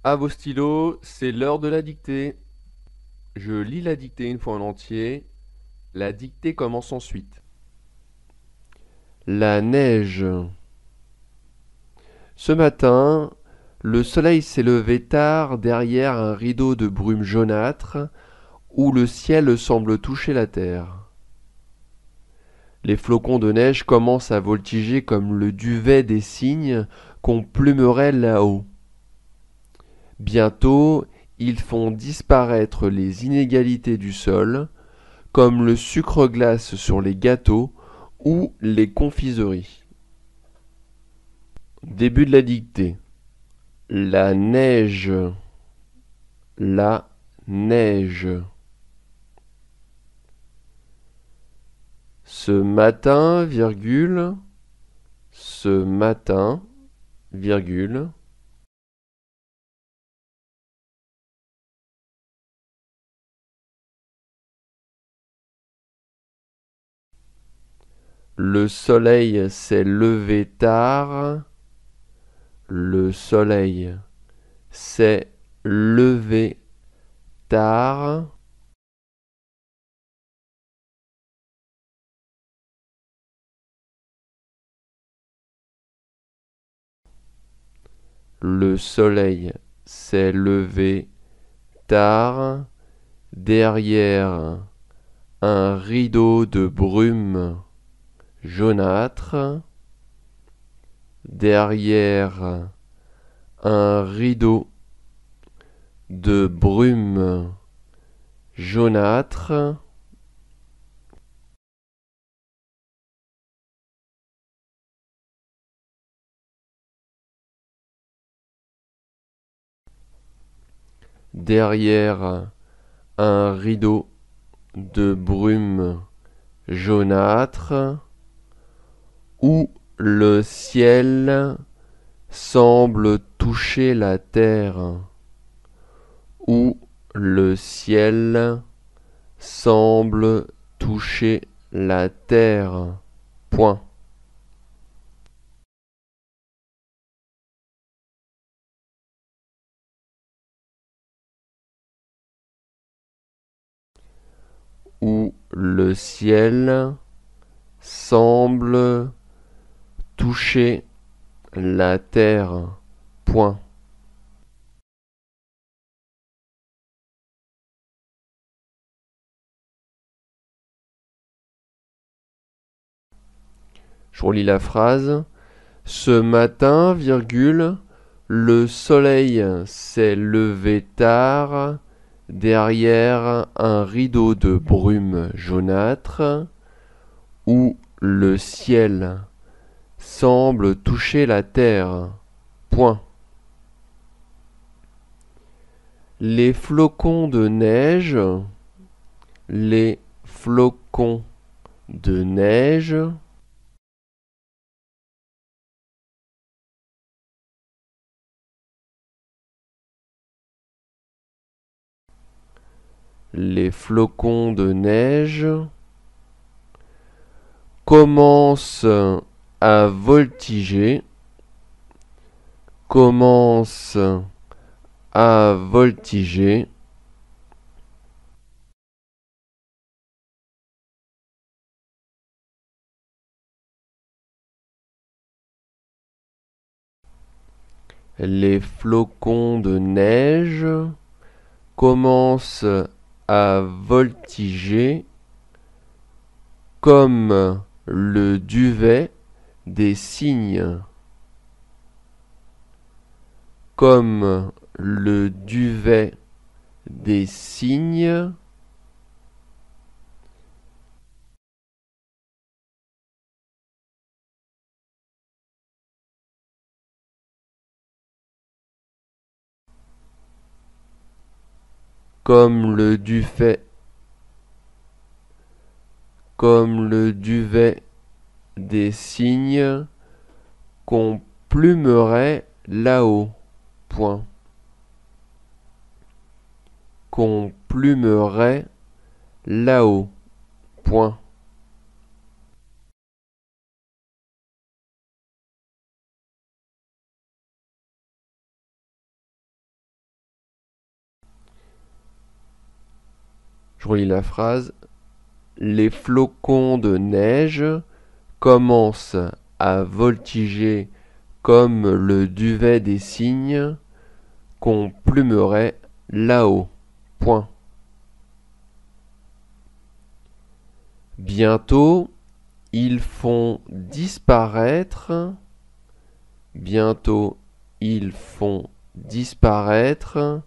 À vos stylos, c'est l'heure de la dictée. Je lis la dictée une fois en entier. La dictée commence ensuite. La neige. Ce matin, le soleil s'est levé tard derrière un rideau de brume jaunâtre où le ciel semble toucher la terre. Les flocons de neige commencent à voltiger comme le duvet des cygnes qu'on plumerait là-haut. Bientôt, ils font disparaître les inégalités du sol, comme le sucre glace sur les gâteaux ou les confiseries. Début de la dictée. La neige, la neige. Ce matin, virgule, ce matin, virgule. Le soleil s'est levé tard. Le soleil s'est levé tard. Le soleil s'est levé tard derrière un rideau de brume jaunâtre, derrière un rideau de brume jaunâtre, derrière un rideau de brume jaunâtre, où le ciel semble toucher la terre, où le ciel semble toucher la terre. Point. Où le ciel semble toucher la terre. Point. Je relis la phrase. Ce matin, virgule, le soleil s'est levé tard derrière un rideau de brume jaunâtre où le ciel semble toucher la terre. Point. Les flocons de neige, les flocons de neige, les flocons de neige commencent à voltiger, commencent à voltiger, les flocons de neige commencent à voltiger comme le duvet des cygnes, comme le duvet des cygnes, comme le duvet, comme le duvet des cygnes qu'on plumerait là-haut. Point. Qu'on plumerait là-haut. Point. relis la phrase. Les flocons de neige commencent à voltiger comme le duvet des cygnes qu'on plumerait là-haut. Point. Bientôt, ils font disparaître. Bientôt, ils font disparaître.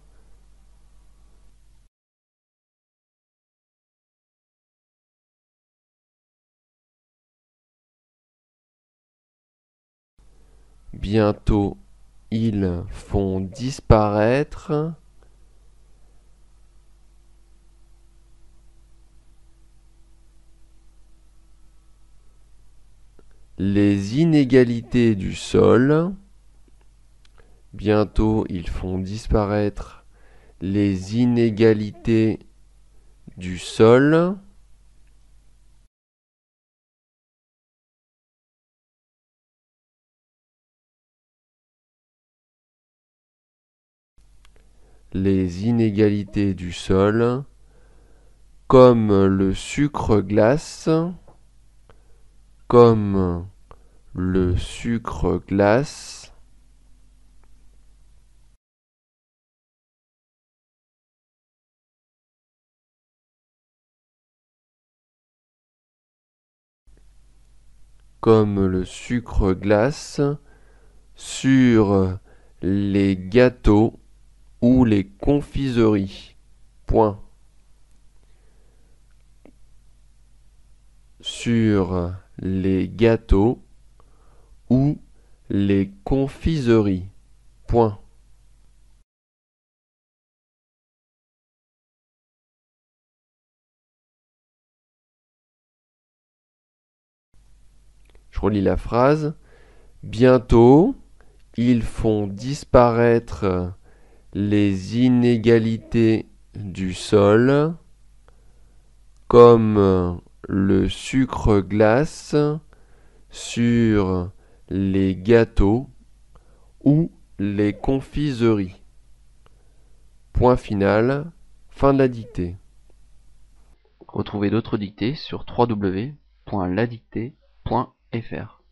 Bientôt, ils font disparaître. Les inégalités du sol. Bientôt, ils font disparaître les inégalités du sol. Les inégalités du sol, comme le sucre glace, comme le sucre glace. Comme le sucre glace sur les gâteaux ou les confiseries. Point. Sur les gâteaux ou les confiseries. Point. Je relis la phrase. Bientôt, ils font disparaître les inégalités du sol, comme le sucre glace sur les gâteaux ou les confiseries. Point final, fin de la dictée. Retrouvez d'autres dictées sur www.ladictée.fr.